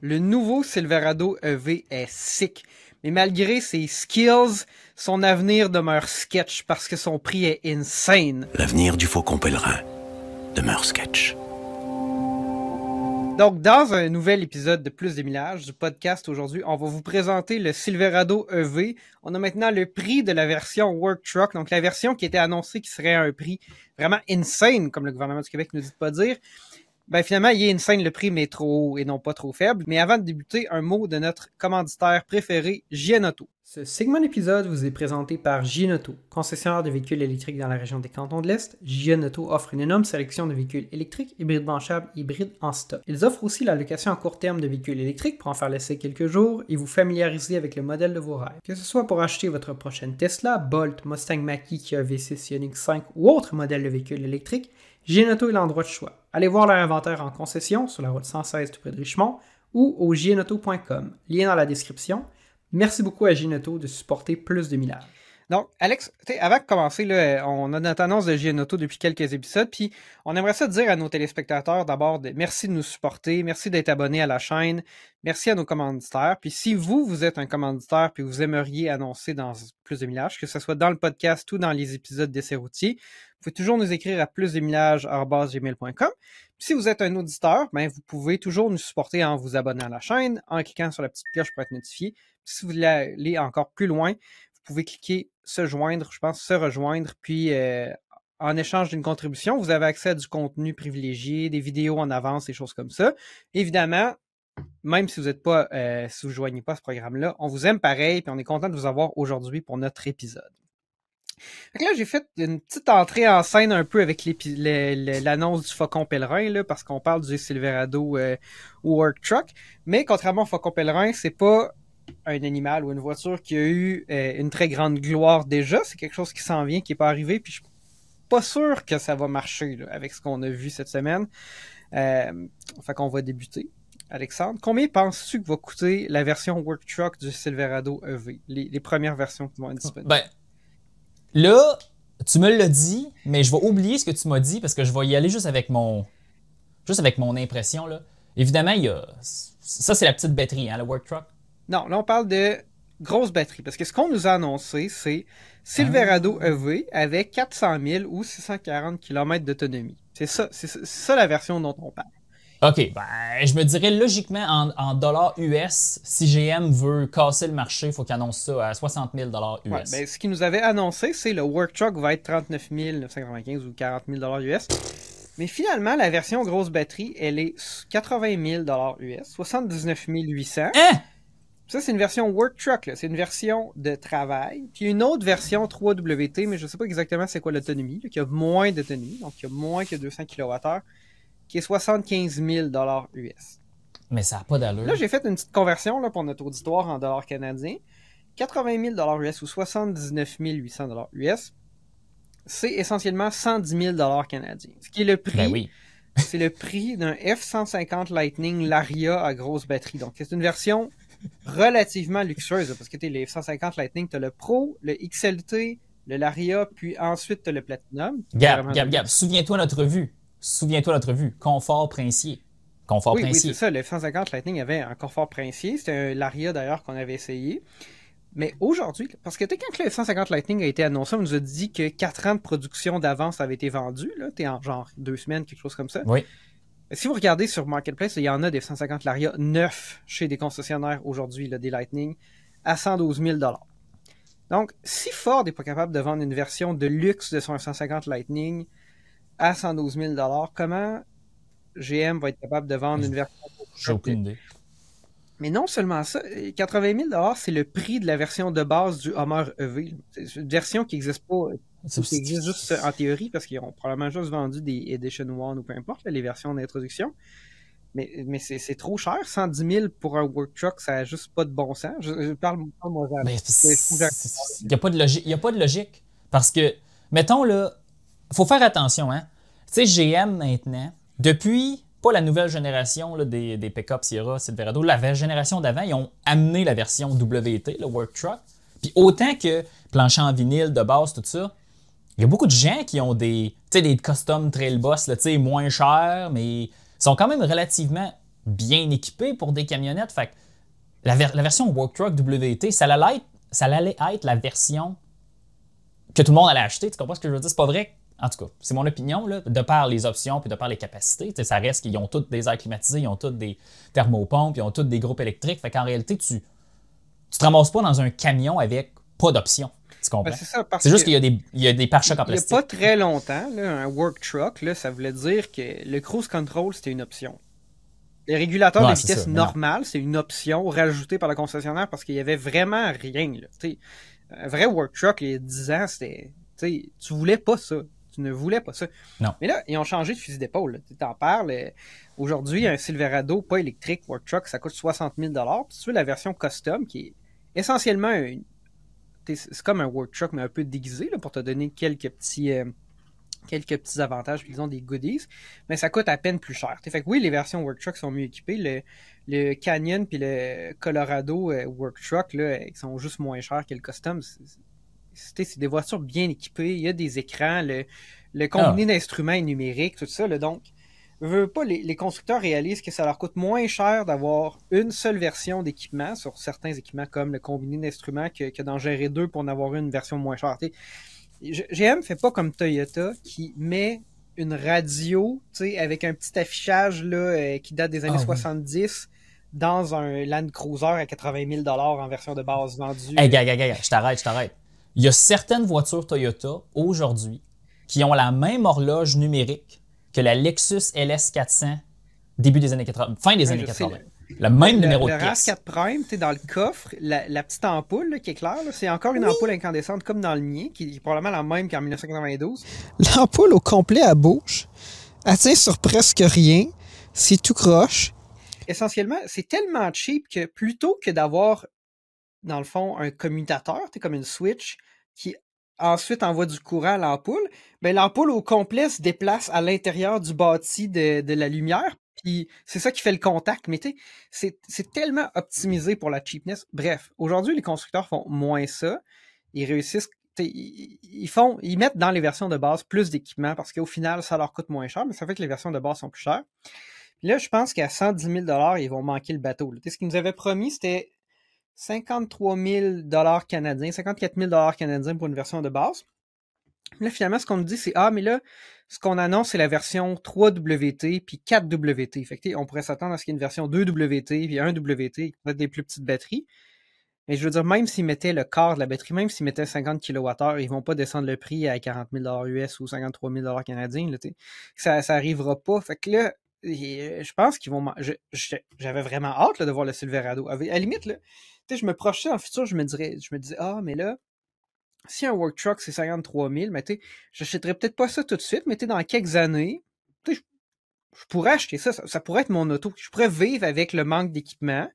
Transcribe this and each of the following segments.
Le nouveau Silverado EV est sick, mais malgré ses skills, son avenir demeure sketch parce que son prix est insane. L'avenir du Faucon Pèlerin demeure sketch. Donc, dans un nouvel épisode de Plus de Millage du podcast aujourd'hui, on va vous présenter le Silverado EV. On a maintenant le prix de la version Work Truck, donc la version qui était annoncée qui serait à un prix vraiment insane, comme le gouvernement du Québec ne dit pas dire. Ben finalement, il est insane le prix, mais trop haut et non pas trop faible. Mais avant de débuter, un mot de notre commanditaire préféré, JN Auto. Ce segment d'épisode vous est présenté par JN Auto, concessionnaire de véhicules électriques dans la région des Cantons de l'Est. JN Auto offre une énorme sélection de véhicules électriques, hybrides branchables, hybrides en stock. Ils offrent aussi la location à court terme de véhicules électriques pour en faire l'essai quelques jours et vous familiariser avec le modèle de vos rêves. Que ce soit pour acheter votre prochaine Tesla, Bolt, Mustang Mach-E, Kia V6, Ioniq 5 ou autre modèle de véhicule électrique, JN Auto est l'endroit de choix. Allez voir leur inventaire en concession sur la route 116 tout près de Richmond ou au jnauto.com. Lien dans la description. Merci beaucoup à JN Auto de supporter Plus de Millage. Donc, Alex, avant de commencer, là, on a notre annonce de JN Auto depuis quelques épisodes, puis on aimerait ça dire à nos téléspectateurs d'abord merci de nous supporter, merci d'être abonnés à la chaîne, merci à nos commanditaires, puis si vous êtes un commanditaire puis vous aimeriez annoncer dans Plus de Millage, que ce soit dans le podcast ou dans les épisodes d'essais routiers, vous pouvez toujours nous écrire à plusdemillage@gmail.com. Si vous êtes un auditeur, ben vous pouvez toujours nous supporter en vous abonnant à la chaîne, en cliquant sur la petite cloche pour être notifié. Puis si vous voulez aller encore plus loin, vous pouvez cliquer se joindre, je pense se rejoindre, puis en échange d'une contribution, vous avez accès à du contenu privilégié, des vidéos en avance, des choses comme ça. Évidemment, même si vous n'êtes pas, si vous ne joignez pas à ce programme-là, on vous aime pareil, puis on est content de vous avoir aujourd'hui pour notre épisode. Fait que là, j'ai fait une petite entrée en scène un peu avec l'annonce du Faucon Pèlerin, là, parce qu'on parle du Silverado Work Truck. Mais contrairement au Faucon Pèlerin, c'est pas un animal ou une voiture qui a eu une très grande gloire déjà. C'est quelque chose qui s'en vient, qui n'est pas arrivé. Puis je suis pas sûr que ça va marcher là, avec ce qu'on a vu cette semaine. Fait qu'on va débuter. Alexandre, combien penses-tu que va coûter la version Work Truck du Silverado EV? Les premières versions qui vont être disponibles. Ben, là, tu me l'as dit, mais je vais oublier ce que tu m'as dit parce que je vais y aller juste avec mon impression. Là. Évidemment, il y a... Ça, c'est la petite batterie, hein, le Work Truck. Non, là, on parle de grosse batterie. Parce que ce qu'on nous a annoncé, c'est Silverado EV avec 400 000 ou 640 km d'autonomie. C'est ça la version dont on parle. OK, ben, je me dirais logiquement en dollars US, si GM veut casser le marché, il faut qu'il annonce ça à 60 000 US. Ouais, ben, ce qu'il nous avait annoncé, c'est le Work Truck va être 39 995 ou 40 000 US. Mais finalement, la version grosse batterie, elle est 80 000 US, 79 800. Hein? Ça, c'est une version Work Truck, là. C'est une version de travail. Puis une autre version 3WT, mais je ne sais pas exactement c'est quoi l'autonomie, qui a moins d'autonomie, donc qui a moins que 200 kWh, qui est 75 000 US. Mais ça n'a pas d'allure. Là, j'ai fait une petite conversion là, pour notre auditoire en dollars canadiens. 80 000 US ou 79 800 US, c'est essentiellement 110 000 canadiens. Ce qui est le prix, ben oui. c'est le prix d'un F-150 Lightning Laria à grosse batterie. Donc, c'est une version relativement luxueuse, parce que tu les F-150 Lightning, tu as le Pro, le XLT, le Laria, puis ensuite tu as le Platinum. Gab, souviens-toi notre vue. Confort princier. Oui, c'est ça. Le F-150 Lightning avait un confort princier. C'était un Laria d'ailleurs qu'on avait essayé. Mais aujourd'hui, parce que quand le F-150 Lightning a été annoncé, on nous a dit que 4 ans de production d'avance avait été vendu. T'es en genre 2 semaines, quelque chose comme ça. Oui. Si vous regardez sur Marketplace, il y en a des F-150 Laria neufs chez des concessionnaires aujourd'hui, là, des Lightning, à 112 000 $. Donc, si Ford n'est pas capable de vendre une version de luxe de son F-150 Lightning à 112 000 $, comment GM va être capable de vendre une version... J'ai aucune idée. Mais non seulement ça, 80 000 $, c'est le prix de la version de base du Hummer EV. C'est une version qui n'existe pas, qui existe juste en théorie, parce qu'ils ont probablement juste vendu des Edition 1 ou peu importe, là, les versions d'introduction. Mais c'est trop cher. 110 000 pour un Work Truck, ça n'a juste pas de bon sens. Je parle moi mais il n'y a pas de logique. Il n'y a pas de logique. Parce que, mettons là, il faut faire attention, hein. Tu sais, GM maintenant, depuis... pas la nouvelle génération là, des pick-up Sierra, Silverado, la génération d'avant, ils ont amené la version WT, le Work Truck. Puis autant que plancher en vinyle de base, tout ça, il y a beaucoup de gens qui ont des custom trail boss là, moins chers, mais sont quand même relativement bien équipés pour des camionnettes. Fait que la version Work Truck WT, ça allait être la version que tout le monde allait acheter. Tu comprends ce que je veux dire? C'est pas vrai. En tout cas, c'est mon opinion, là, de par les options puis de par les capacités. Ça reste qu'ils ont toutes des airs climatisés, ils ont toutes des thermopompes, ils ont toutes des groupes électriques. Fait qu'en réalité, tu te ramasses pas dans un camion avec pas d'options. Tu comprends? C'est juste qu'il y a des pare-chocs en plastique. Il n'y a pas très longtemps, là, un Work Truck, là, ça voulait dire que le cruise control, c'était une option. Les régulateurs de vitesse normale, c'est une option rajoutée par le concessionnaire parce qu'il n'y avait vraiment rien. Là. Un vrai Work Truck, il y a 10 ans, c'était. Tu voulais pas ça. Tu ne voulais pas ça. Non. Mais là, ils ont changé de fusil d'épaule. Tu t'en parles. Aujourd'hui, un Silverado pas électrique Work Truck, ça coûte 60 000 $. Puis tu veux la version custom qui est essentiellement c'est comme un Work Truck, mais un peu déguisé là, pour te donner quelques petits avantages, puis ils ont des goodies, mais ça coûte à peine plus cher. Fait que oui, les versions Work Truck sont mieux équipées. Le Canyon puis le Colorado Work Truck, là, ils sont juste moins chers que le Custom. C'est des voitures bien équipées. Il y a des écrans, le combiné d'instruments est numérique, tout ça. Là, donc, les constructeurs réalisent que ça leur coûte moins cher d'avoir une seule version d'équipement sur certains équipements comme le combiné d'instruments que d'en gérer deux pour en avoir une version moins chère. GM fait pas comme Toyota qui met une radio avec un petit affichage là, qui date des années 70 dans un Land Cruiser à 80 000 $ en version de base vendue. Hey, gars, je t'arrête. Il y a certaines voitures Toyota aujourd'hui qui ont la même horloge numérique que la Lexus LS400 début des années 80, fin des années 80. Le même numéro de pièce. Le RAV4 Prime, dans le coffre, la petite ampoule là, qui est claire, c'est encore une ampoule incandescente comme dans le mien, qui est probablement la même qu'en 1992. L'ampoule au complet à bouche, elle tient sur presque rien, c'est tout croche. Essentiellement, c'est tellement cheap que plutôt que d'avoir, dans le fond, un commutateur, comme une switch, qui ensuite envoie du courant à l'ampoule, ben l'ampoule au complet se déplace à l'intérieur du bâti de la lumière, puis c'est ça qui fait le contact. Mais c'est tellement optimisé pour la cheapness. Bref, aujourd'hui, les constructeurs font moins ça. Ils réussissent, ils mettent dans les versions de base plus d'équipements parce qu'au final, ça leur coûte moins cher, mais ça fait que les versions de base sont plus chères. Puis là, je pense qu'à 110 000 $, ils vont manquer le bateau. Ce qu'ils nous avaient promis, c'était 53 000 $ canadiens, 54 000 $ canadiens pour une version de base. Là, finalement, ce qu'on nous dit, c'est mais là, ce qu'on annonce, c'est la version 3WT puis 4WT. Fait que, on pourrait s'attendre à ce qu'il y ait une version 2WT puis 1WT qui va être des plus petites batteries. Mais je veux dire, même s'ils mettaient le quart de la batterie, même s'ils mettaient 50 kWh, ils vont pas descendre le prix à 40 000 $ US ou 53 000 $ canadiens. Là, ça arrivera pas. Fait que là, je pense qu'ils vont... J'avais vraiment hâte là, de voir le Silverado. À la limite, là, je me projetais dans le futur, je me disais, mais là, si un Work Truck c'est 53 000, mais j'achèterais peut-être pas ça tout de suite, mais dans quelques années, je pourrais acheter ça. Ça pourrait être mon auto. Je pourrais vivre avec le manque d'équipement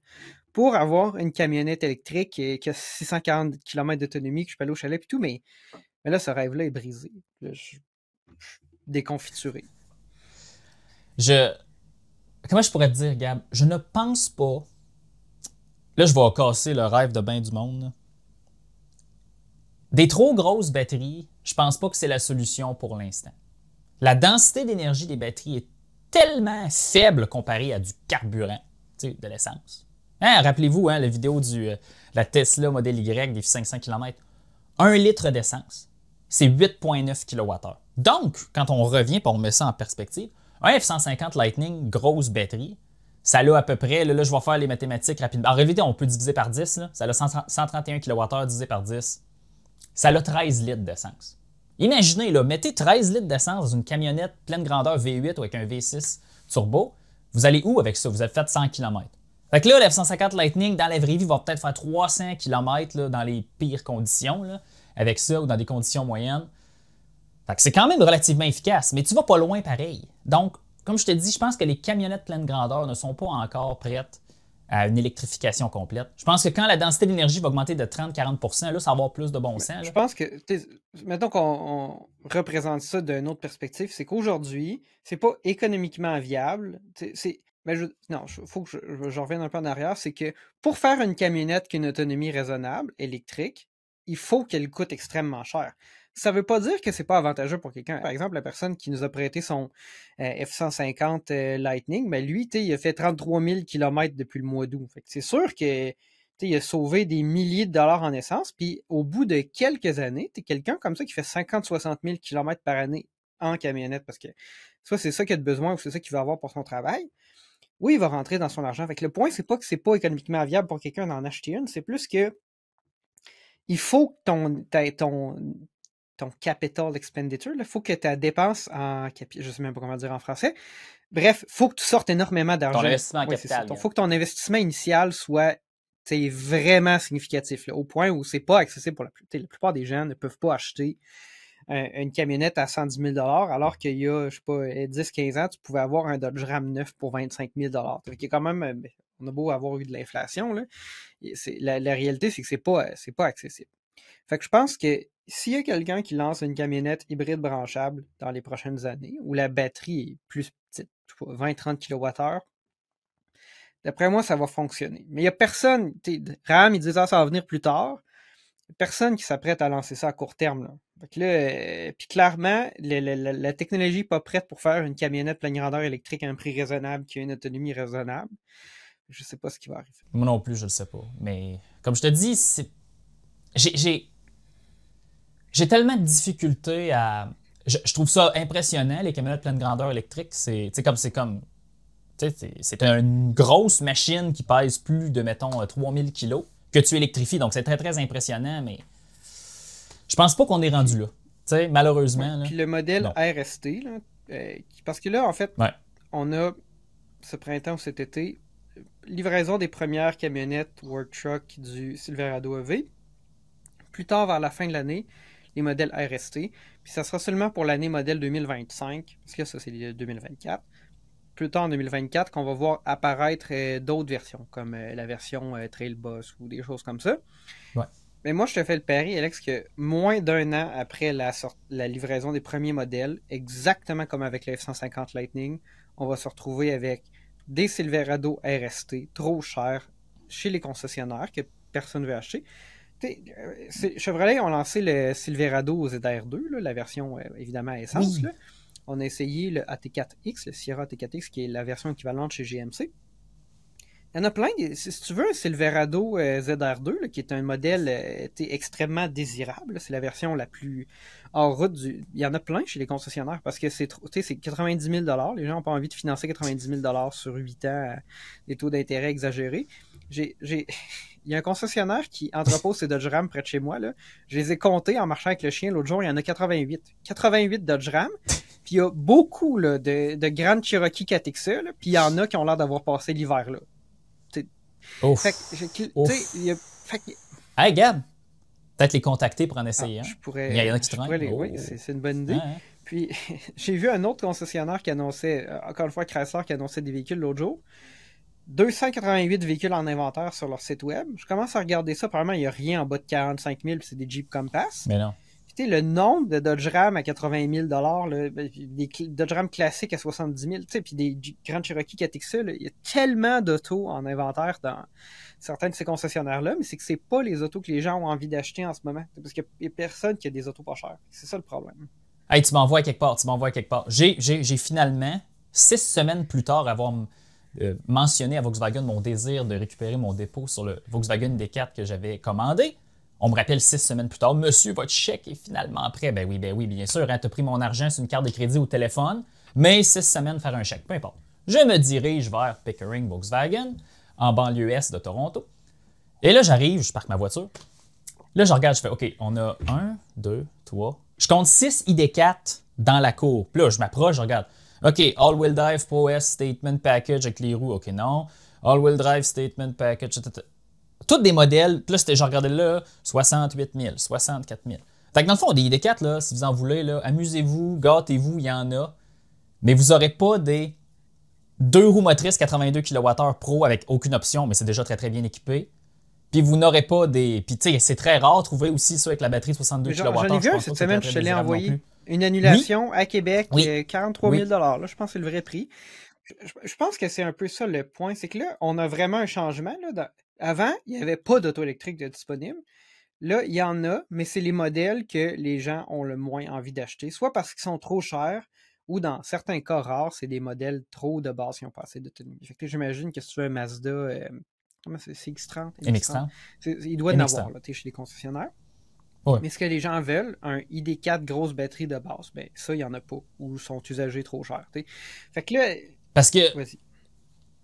pour avoir une camionnette électrique qui a 640 km d'autonomie, que je peux aller au chalet et tout, mais là, ce rêve-là est brisé. Là, je suis déconfituré. Comment je pourrais te dire, Gab? Je ne pense pas... Là, je vais casser le rêve de bien du monde. Là. Des trop grosses batteries, je pense pas que c'est la solution pour l'instant. La densité d'énergie des batteries est tellement faible comparée à du carburant, de l'essence. Rappelez-vous la vidéo de la Tesla Model Y des 500 km. 1 litre d'essence, c'est 8,9 kWh. Donc, quand on revient et on met ça en perspective, un F-150 Lightning, grosse batterie, ça a à peu près, là je vais faire les mathématiques rapidement. En réalité, on peut diviser par 10, là. Ça a 131 kWh divisé par 10. Ça a 13 litres d'essence. Imaginez, là, mettez 13 litres d'essence dans une camionnette pleine grandeur V8 ou avec un V6 turbo. Vous allez où avec ça? Vous avez fait 100 km. Fait que là, le F-150 Lightning, dans la vraie vie, va peut-être faire 300 km là, dans les pires conditions, là, avec ça ou dans des conditions moyennes. Fait que c'est quand même relativement efficace, mais tu vas pas loin pareil. Donc, comme je te dis, je pense que les camionnettes pleine grandeur ne sont pas encore prêtes à une électrification complète. Je pense que quand la densité d'énergie va augmenter de 30-40%, là, ça va avoir plus de bon sens. Là. Je pense que, mettons qu'on représente ça d'une autre perspective, c'est qu'aujourd'hui, c'est pas économiquement viable. Faut que je revienne un peu en arrière, c'est que pour faire une camionnette qui a une autonomie raisonnable, électrique, il faut qu'elle coûte extrêmement cher. Ça veut pas dire que c'est pas avantageux pour quelqu'un. Par exemple, la personne qui nous a prêté son F-150 Lightning, ben lui, il a fait 33 000 km depuis le mois d'août. Fait que c'est sûr que il a sauvé des milliers de dollars en essence, puis au bout de quelques années, t'es quelqu'un comme ça qui fait 50-60 000 km par année en camionnette, parce que soit c'est ça qu'il a de besoin ou c'est ça qu'il va avoir pour son travail. Oui, il va rentrer dans son argent. Fait que le point, c'est pas que c'est pas économiquement viable pour quelqu'un d'en acheter une, c'est plus que il faut que ton capital expenditure, il faut que ta dépense je sais même pas comment dire en français. Bref, faut que tu sortes énormément d'argent. Ton investissement en capital. Il faut que ton investissement initial soit vraiment significatif, là, au point où c'est pas accessible pour la plupart des gens ne peuvent pas acheter une camionnette à 110 000 alors qu'il y a, je sais pas, 10-15 ans, tu pouvais avoir un Dodge Ram 9 pour 25 000 Donc, il y a quand même, on a beau avoir eu de l'inflation, là, la réalité, c'est que c'est pas accessible. Fait que je pense que s'il y a quelqu'un qui lance une camionnette hybride branchable dans les prochaines années, où la batterie est plus petite, 20-30 kWh, d'après moi, ça va fonctionner. Mais il n'y a personne, RAM, ils disent ça va venir plus tard. Personne qui s'apprête à lancer ça à court terme. Là. Fait que là, puis clairement, la technologie n'est pas prête pour faire une camionnette pleine grandeur électrique à un prix raisonnable qui a une autonomie raisonnable. Je sais pas ce qui va arriver. Moi non plus, je le sais pas. Mais comme je te dis, j'ai tellement de difficultés à... Je trouve ça impressionnant, les camionnettes pleine grandeur électrique. C'est une grosse machine qui pèse plus de, mettons, 3000 kilos que tu électrifies. Donc, c'est très, très impressionnant, mais je pense pas qu'on est rendu là. T'sais, malheureusement. Puis le modèle RST, là, parce que là, en fait, on a ce printemps ou cet été, livraison des premières camionnettes Work Truck du Silverado EV. Plus tard, vers la fin de l'année, les modèles RST. Puis ça sera seulement pour l'année modèle 2025, parce que ça, c'est 2024. Plus tard en 2024, qu'on va voir apparaître d'autres versions, comme la version Trail Boss ou des choses comme ça. Ouais. Mais moi, je te fais le pari, Alex, que moins d'un an après la livraison des premiers modèles, exactement comme avec le F-150 Lightning, on va se retrouver avec des Silverado RST trop chers chez les concessionnaires que personne ne veut acheter. Chevrolet ont lancé le Silverado ZR2, là, la version évidemment à essence. Oui. Là. On a essayé le AT4X, le Sierra AT4X, qui est la version équivalente chez GMC. Il y en a plein. Si tu veux un Silverado ZR2, là, qui est un modèle extrêmement désirable, c'est la version la plus hors route du... Il y en a plein chez les concessionnaires parce que c'est 90 000 $. Les gens n'ont pas envie de financer 90 000 $ sur 8 ans à des taux d'intérêt exagérés. Il y a un concessionnaire qui entrepose ses Dodge Ram près de chez moi. Là. Je les ai comptés en marchant avec le chien l'autre jour. Il y en a 88. 88 Dodge Ram. Puis il y a beaucoup là, de grandes Cherokee 4XE. Là, puis il y en a qui ont l'air d'avoir passé l'hiver là. Hey Gab, peut-être les contacter pour en essayer. Je pourrais, il y en a qui traînent. Oui, c'est une bonne idée. Puis j'ai vu un autre concessionnaire qui annonçait, encore une fois Chrysler, qui annonçait des véhicules l'autre jour. 288 véhicules en inventaire sur leur site web. Je commence à regarder ça. Probablement, il n'y a rien en bas de 45 000, puis c'est des Jeep Compass. Mais non. Puis, le nombre de Dodge Ram à 80 000 $, des Dodge Ram classiques à 70 000 puis des Grand Cherokee 4XE, il y a tellement d'autos en inventaire dans certains de ces concessionnaires-là, mais c'est que c'est pas les autos que les gens ont envie d'acheter en ce moment. Parce qu'il n'y a personne qui a des autos pas chères. C'est ça le problème. Hey, tu m'envoies quelque part. J'ai finalement, 6 semaines plus tard, avoir mentionné à Volkswagen mon désir de récupérer mon dépôt sur le Volkswagen D4 que j'avais commandé. On me rappelle 6 semaines plus tard, monsieur, votre chèque est finalement prêt. Ben oui, bien sûr, hein, tu as pris mon argent sur une carte de crédit au téléphone, mais 6 semaines faire un chèque, peu importe. Je me dirige vers Pickering Volkswagen, en banlieue est de Toronto. Et là, j'arrive, je parque ma voiture. Là, je regarde, je fais, OK, on a 1, 2, 3. Je compte 6 ID4 dans la cour. Puis là, je m'approche, je regarde. OK, All-Wheel Drive Pro S Statement Package avec les roues. OK, non. All-Wheel Drive Statement Package. Tous des modèles. Puis là, je regardais là, 68 000, 64 000. Fait que dans le fond, des ID4, là, si vous en voulez, là, amusez-vous, gâtez-vous, il y en a. Mais vous n'aurez pas des 2 roues motrices 82 kWh Pro avec aucune option, mais c'est déjà très, très bien équipé. Puis vous n'aurez pas des... Puis tu sais, c'est très rare de trouver aussi ça avec la batterie 62 kWh. J'en ai vu un cette semaine, je te l'ai envoyé. Une annulation à Québec, 43 000 $. Là, je pense que c'est le vrai prix. Je pense que c'est un peu ça le point. C'est que là, on a vraiment un changement. Là, avant, il n'y avait pas d'auto électrique de disponible. là, il y en a, mais c'est les modèles que les gens ont le moins envie d'acheter, soit parce qu'ils sont trop chers, ou dans certains cas rares, c'est des modèles trop de base qui ont pas assez d'autonomie. Fait que j'imagine que si tu veux un Mazda, comment c'est X30? MX-30. Il doit y en MX-30. avoir là, chez les concessionnaires. Ouais. Mais ce que les gens veulent, un ID4 grosse batterie de base, ben ça, il n'y en a pas, ou sont usagés trop chers. T'sais. Fait que là, Parce que vas-y.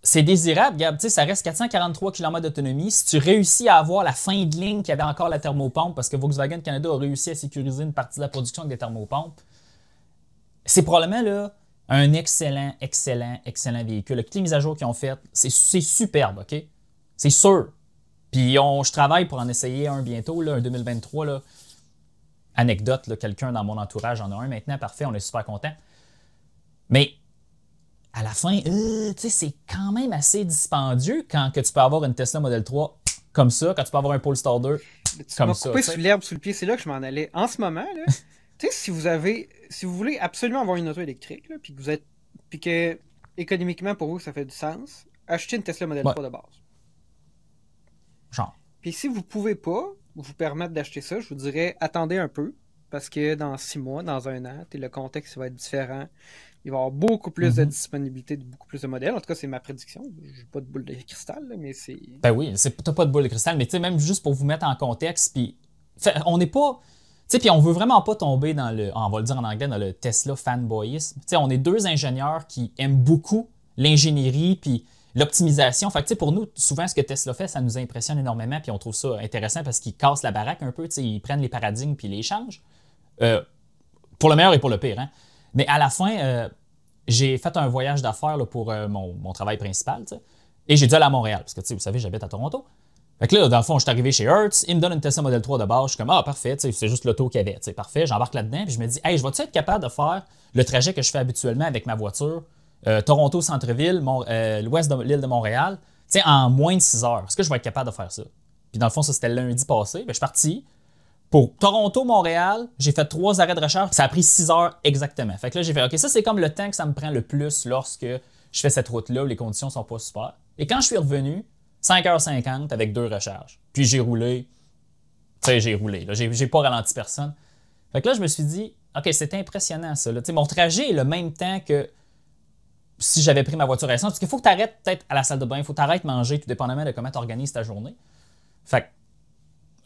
c'est désirable, Gab, tu sais, ça reste 443 km d'autonomie. Si tu réussis à avoir la fin de ligne qui avait encore la thermopompe, parce que Volkswagen Canada a réussi à sécuriser une partie de la production avec des thermopompes, c'est probablement là, un excellent véhicule. Toutes les mises à jour qu'ils ont faites, c'est superbe, OK? C'est sûr. Puis je travaille pour en essayer un bientôt, là, un 2023. Là. Anecdote, là, quelqu'un dans mon entourage en a un maintenant, parfait, on est super content. Mais à la fin, tu sais, c'est quand même assez dispendieux quand que tu peux avoir une Tesla Model 3 comme ça, quand tu peux avoir un Polestar 2 comme ça. Tu m'as coupé sous l'herbe, sous le pied, c'est là que je m'en allais. En ce moment, là, tu sais, si vous voulez absolument avoir une auto électrique, là, puis que économiquement pour vous ça fait du sens, achetez une Tesla Model 3 de base. Genre. Puis si vous pouvez pas vous permettre d'acheter ça, je vous dirais attendez un peu, parce que dans 6 mois, dans 1 an, le contexte va être différent. Il va y avoir beaucoup plus de disponibilité, beaucoup plus de modèles. En tout cas, c'est ma prédiction. Je n'ai pas de boule de cristal, là, mais c'est... Ben oui, t'as pas de boule de cristal, mais tu sais, même juste pour vous mettre en contexte, puis on n'est pas... Tu sais, puis on veut vraiment pas tomber dans le, on va le dire en anglais, dans le Tesla fanboyisme. Tu sais, on est deux ingénieurs qui aiment beaucoup l'ingénierie puis l'optimisation. Fait que tu sais, pour nous, souvent, ce que Tesla fait, ça nous impressionne énormément puis on trouve ça intéressant parce qu'ils cassent la baraque un peu. Tu sais, ils prennent les paradigmes puis ils les changent. Pour le meilleur et pour le pire, hein. Mais à la fin, j'ai fait un voyage d'affaires là, pour mon travail principal, tu sais, et j'ai dû aller à Montréal parce que, tu sais, vous savez, j'habite à Toronto. Fait que là, dans le fond, je suis arrivé chez Hertz, il me donne une Tesla Model 3 de base, je suis comme, ah, parfait, c'est juste l'auto qu'il y avait, parfait, j'embarque là-dedans, puis je me dis, hey, je vais-tu être capable de faire le trajet que je fais habituellement avec ma voiture, Toronto-Centreville, l'ouest de l'île de Montréal, en moins de 6 heures. Est-ce que je vais être capable de faire ça? Puis dans le fond, ça, c'était le lundi passé, ben, je suis parti. Pour Toronto-Montréal, j'ai fait 3 arrêts de recharge, ça a pris 6 heures exactement. Fait que là, j'ai fait, OK, ça, c'est comme le temps que ça me prend le plus lorsque je fais cette route-là où les conditions sont pas super. Et quand je suis revenu, 5h50 avec 2 recharges. Puis j'ai roulé. Tu sais, j'ai roulé. J'ai pas ralenti personne. Fait que là, je me suis dit, OK, c'est impressionnant ça. Là. Mon trajet est le même temps que si j'avais pris ma voiture à essence. Parce qu'il faut que tu arrêtes peut-être à la salle de bain, il faut que tu arrêtes de manger, tout dépendamment de comment tu organises ta journée. Fait que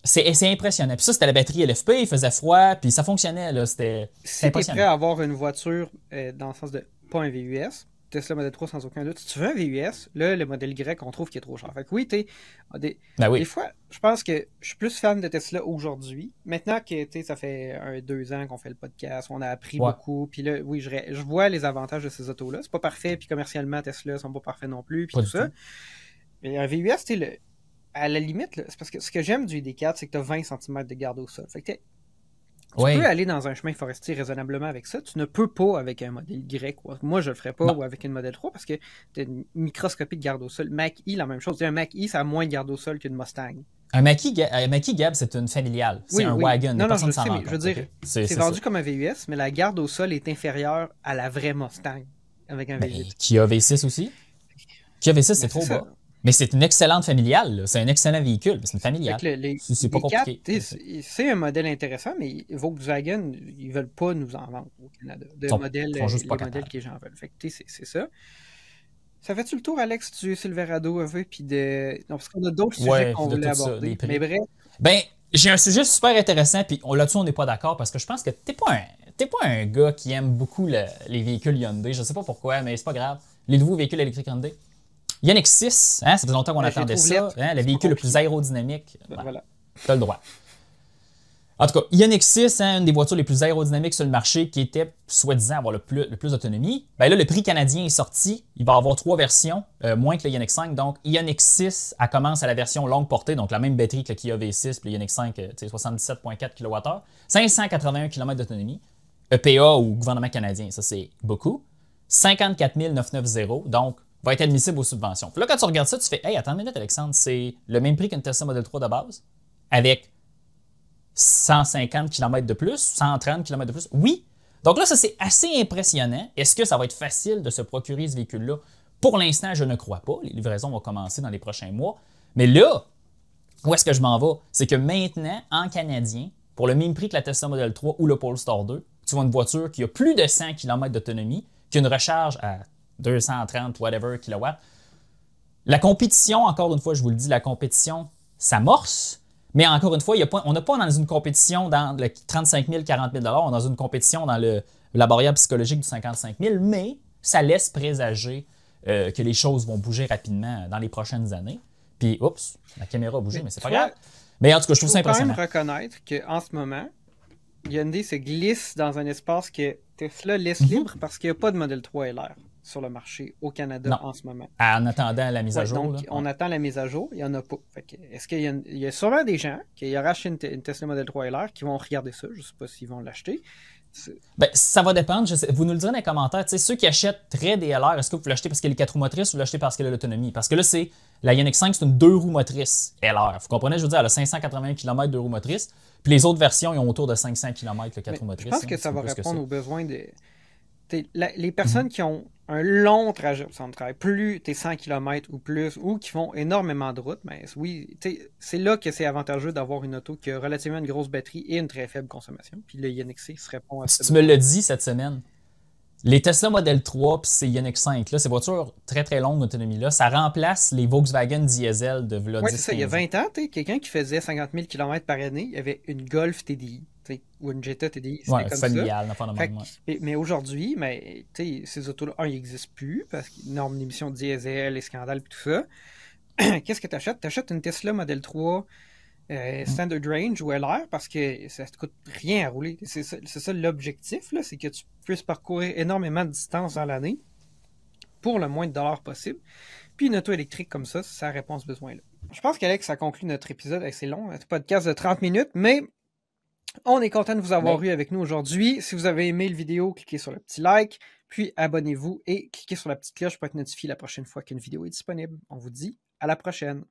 c'est impressionnant. Puis ça, c'était la batterie LFP, il faisait froid, puis ça fonctionnait. Là. C'était si tu es prêt à avoir une voiture dans le sens de pas un VUS, Tesla Model 3 sans aucun doute. Si tu veux un VUS, là, le modèle Y, on trouve qu'il est trop cher. Fait que oui, des fois, je pense que je suis plus fan de Tesla aujourd'hui. Maintenant que ça fait 2 ans qu'on fait le podcast, on a appris beaucoup. Puis là, oui, je vois les avantages de ces autos-là. C'est pas parfait, puis commercialement, Tesla sont pas parfaits non plus, puis tout ça. Mais un VUS, à la limite, là, c'est parce que ce que j'aime du ID4, c'est que tu as 20 cm de garde au sol. Fait que tu peux aller dans un chemin forestier raisonnablement avec ça. Tu ne peux pas avec un modèle Y. Moi, je le ferais pas ou avec une Model 3 parce que tu as une microscopique garde au sol. Mach-E, la même chose. Un Mach-E, ça a moins de garde au sol qu'une Mustang. Un Mach-E, Gab, c'est une familiale. C'est un wagon. Non, je sais, mais je veux dire, c'est vendu comme un VUS, mais la garde au sol est inférieure à la vraie Mustang avec un VUS. Kia V6 aussi? Kia V6, c'est trop bas. Mais c'est une excellente familiale, là. C'est un excellent véhicule, mais c'est une familiale. C'est pas compliqué. C'est un modèle intéressant, mais Volkswagen, ils veulent pas nous en vendre au Canada. Les modèles que les gens veulent. Fait que c'est ça. Ça fait-tu le tour, Alex, du Silverado EV puis de. Non, parce qu'on a d'autres sujets qu'on voulait aborder. Mais bref. Ben, j'ai un sujet super intéressant, puis là-dessus, on n'est pas d'accord parce que je pense que t'es pas un gars qui aime beaucoup les véhicules Hyundai. Je sais pas pourquoi, mais c'est pas grave. Les nouveaux véhicules électriques Hyundai. Ioniq 6, hein, ça faisait longtemps qu'on attendait ça. Hein, le véhicule le plus aérodynamique. Voilà. Tu as le droit. En tout cas, Ioniq 6, hein, une des voitures les plus aérodynamiques sur le marché qui était soi-disant avoir le plus d'autonomie. Ben là, le prix canadien est sorti. Il va y avoir 3 versions, moins que le Ioniq 5. Donc, Ioniq 6, elle commence à la version longue portée, donc la même batterie que le Kia V6 puis le Ioniq 5, 77,4 kWh. 581 km d'autonomie. EPA ou gouvernement canadien, ça c'est beaucoup. 54 990, donc va être admissible aux subventions. Puis là, quand tu regardes ça, tu fais « Hey, attends une minute, Alexandre, c'est le même prix qu'une Tesla Model 3 de base, avec 150 km de plus, 130 km de plus. » Oui! Donc là, ça, c'est assez impressionnant. Est-ce que ça va être facile de se procurer ce véhicule-là? Pour l'instant, je ne crois pas. Les livraisons vont commencer dans les prochains mois. Mais là, où est-ce que je m'en vais? C'est que maintenant, en canadien, pour le même prix que la Tesla Model 3 ou le Polestar 2, tu vois une voiture qui a plus de 100 km d'autonomie, qui a une recharge à 230, whatever, kilowatts. La compétition, encore une fois, je vous le dis, la compétition s'amorce, mais encore une fois, on n'est pas dans une compétition dans le 35 000, 40 000 on est dans une compétition dans la barrière psychologique du 55 000, mais ça laisse présager que les choses vont bouger rapidement dans les prochaines années. Puis, oups, la caméra a bougé, mais c'est pas grave. Mais en tout cas, je trouve ça impressionnant. Il faut quand même reconnaître qu'en ce moment, Hyundai se glisse dans un espace que Tesla laisse libre parce qu'il n'y a pas de Model 3 LR sur le marché au Canada en ce moment. En attendant la mise à jour. Donc, on attend la mise à jour, il n'y en a pas. Est-ce qu'il y a sûrement des gens qui auraient acheté une Tesla Model 3 LR qui vont regarder ça, je ne sais pas s'ils vont l'acheter. Ben, ça va dépendre. Vous nous le direz dans les commentaires. T'sais, ceux qui achèteraient des LR, est-ce que vous l'achetez parce qu'elle est 4 roues motrices ou vous l'achetez parce qu'elle a l'autonomie? Parce que là, la Ioniq 5, c'est une 2 roues motrices LR. Vous comprenez? Je veux dire, elle a 580 km de roues motrices. Puis les autres versions, ils ont autour de 500 km le 4 roues motrices. Je pense que ça va répondre aux besoins de... les personnes qui ont un long trajet au centre de travail, plus t'es 100 km ou plus, ou qui font énormément de route, mais oui, c'est là que c'est avantageux d'avoir une auto qui a relativement une grosse batterie et une très faible consommation. Puis le Ioniq 6 répond à ça. Tu me l'as dit cette semaine. Les Tesla Model 3 puis ces Ioniq 5, là, ces voitures très très longues d'autonomie-là, ça remplace les Volkswagen diesel de Vladimir. Oui, c'est ça. Il y a 20 ans, quelqu'un qui faisait 50 000 km par année, il y avait une Golf TDI. Ou une Jetta TDI, c'était comme familial, ça. Mais aujourd'hui, ces autos-là, ils n'existent plus parce qu'il y a une norme d'émission diesel, les scandales et tout ça. Qu'est-ce que tu achètes? Tu achètes une Tesla Model 3 Standard Range ou LR parce que ça ne te coûte rien à rouler. C'est ça l'objectif, là, c'est que tu puisses parcourir énormément de distance dans l'année pour le moins de dollars possible. Puis une auto électrique comme ça répond à ce besoin-là. Je pense qu'Alex, ça conclut notre épisode assez long, un podcast de 30 minutes, mais on est content de vous avoir eu avec nous aujourd'hui. Si vous avez aimé la vidéo, cliquez sur le petit like, puis abonnez-vous et cliquez sur la petite cloche pour être notifié la prochaine fois qu'une vidéo est disponible. On vous dit à la prochaine.